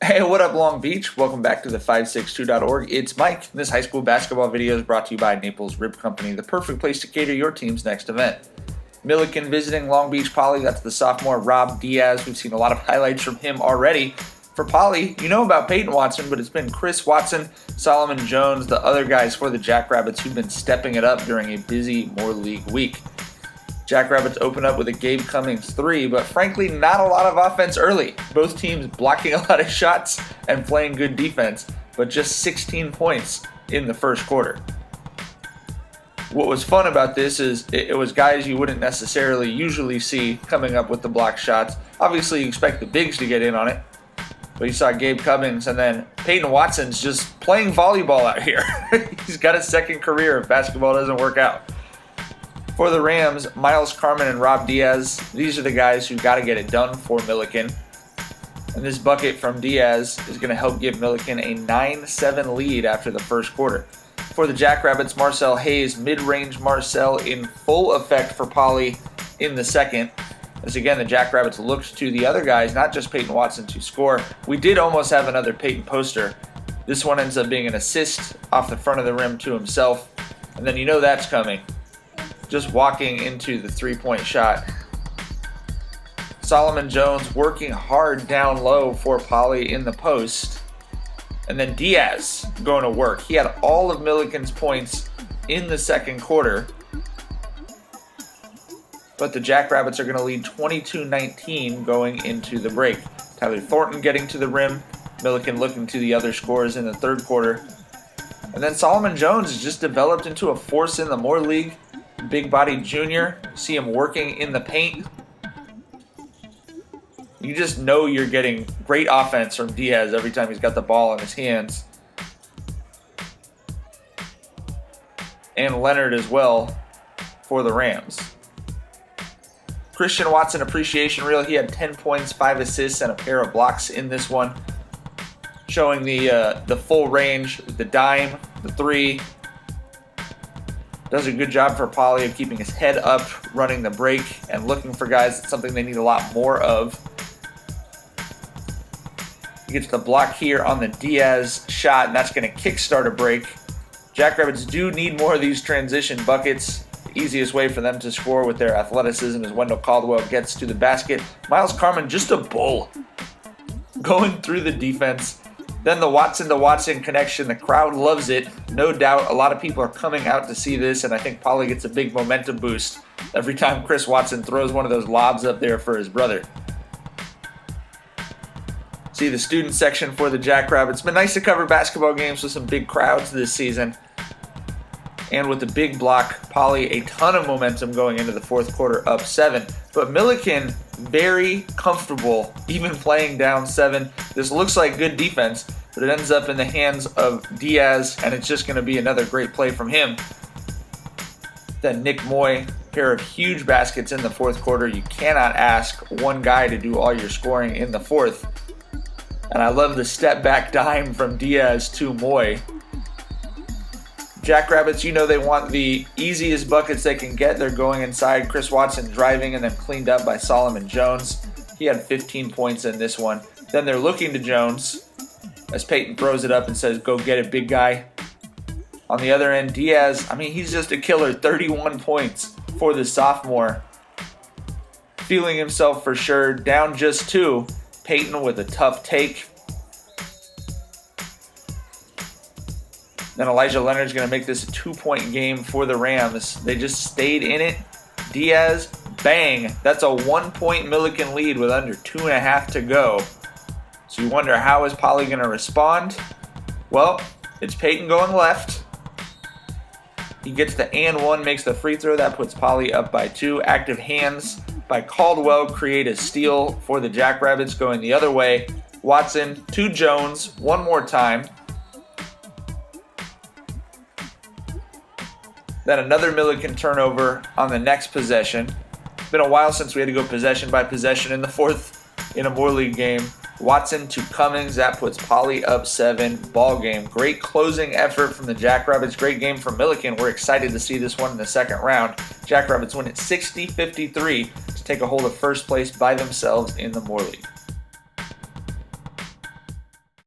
Hey, what up, Long Beach? Welcome back to the 562.org. It's Mike. This high school basketball video is brought to you by Naples Rib Company, the perfect place to cater your team's next event. Millikan visiting Long Beach Poly. That's the sophomore Rob Diaz. We've seen a lot of highlights from him already. For Poly, you know about Peyton Watson, but it's been Chris Watson, Solomon Jones, the other guys for the Jackrabbits who've been stepping it up during a busy Moore League week. Jackrabbits open up with a Gabe Cummings 3, but frankly, not a lot of offense early. Both teams blocking a lot of shots and playing good defense, but just 16 points in the first quarter. What was fun about this is it was guys you wouldn't necessarily usually see coming up with the block shots. Obviously, you expect the bigs to get in on it, but you saw Gabe Cummings, and then Peyton Watson's just playing volleyball out here. He's got a second career if basketball doesn't work out. For the Rams, Miles Carmen and Rob Diaz, these are the guys who got to get it done for Millikan. And this bucket from Diaz is going to help give Millikan a 9-7 lead after the first quarter. For the Jackrabbits, Marcel Hayes, mid-range Marcel in full effect for Poly in the second. As again, the Jackrabbits looked to the other guys, not just Peyton Watson, to score. We did almost have another Peyton poster. This one ends up being an assist off the front of the rim to himself. And then you know that's coming. Just walking into the three-point shot. Solomon Jones working hard down low for Poly in the post. And then Diaz going to work. He had all of Millikan's points in the second quarter. But the Jackrabbits are going to lead 22-19 going into the break. Tyler Thornton getting to the rim. Millikan looking to the other scores in the third quarter. And then Solomon Jones has just developed into a force in the Moore League. Big body junior. See him working in the paint. You just know you're getting great offense from Diaz every time he's got the ball in his hands. And Leonard as well for the Rams. Christian Watson appreciation reel. He had 10 points, 5 assists, and a pair of blocks in this one. Showing the full range, the dime, the three. Does a good job for Poly of keeping his head up, running the break, and looking for guys. It's something they need a lot more of. He gets the block here on the Diaz shot, and that's going to kickstart a break. Jackrabbits do need more of these transition buckets. The easiest way for them to score with their athleticism is Wendell Caldwell gets to the basket. Miles Carmen, just a bull, going through the defense. Then the Watson to Watson connection, the crowd loves it. No doubt a lot of people are coming out to see this, and I think Poly gets a big momentum boost every time Chris Watson throws one of those lobs up there for his brother. See the student section for the Jackrabbits. It's been nice to cover basketball games with some big crowds this season. And with the big block, Poly a ton of momentum going into the fourth quarter, up 7. But Millikan very comfortable even playing down 7. This looks like good defense, but it ends up in the hands of Diaz, and it's just going to be another great play from him. Then Nick Moy, pair of huge baskets in the fourth quarter. You cannot ask one guy to do all your scoring in the fourth. And I love the step back dime from Diaz to Moy. Jackrabbits, you know they want the easiest buckets they can get. They're going inside. Chris Watson driving and then cleaned up by Solomon Jones. He had 15 points in this one. Then they're looking to Jones as Peyton throws it up and says, "Go get it, big guy." On the other end, Diaz, he's just a killer. 31 points for the sophomore. Feeling himself for sure. Down just 2. Peyton with a tough take. Then Elijah Leonard's going to make this a 2-point game for the Rams. They just stayed in it. Diaz, bang. That's a 1-point Millikan lead with under 2.5 to go. So you wonder, how is Poly going to respond? Well, it's Peyton going left. He gets the and 1, makes the free throw. That puts Poly up by 2. Active hands by Caldwell create a steal for the Jackrabbits going the other way. Watson to Jones one more time. Then another Millikan turnover on the next possession. It's been a while since we had to go possession by possession in the fourth in a Moore League game. Watson to Cummings. That puts Poly up 7. Ball game. Great closing effort from the Jackrabbits. Great game from Millikan. We're excited to see this one in the second round. Jackrabbits win it 60-53 to take a hold of first place by themselves in the Moore League.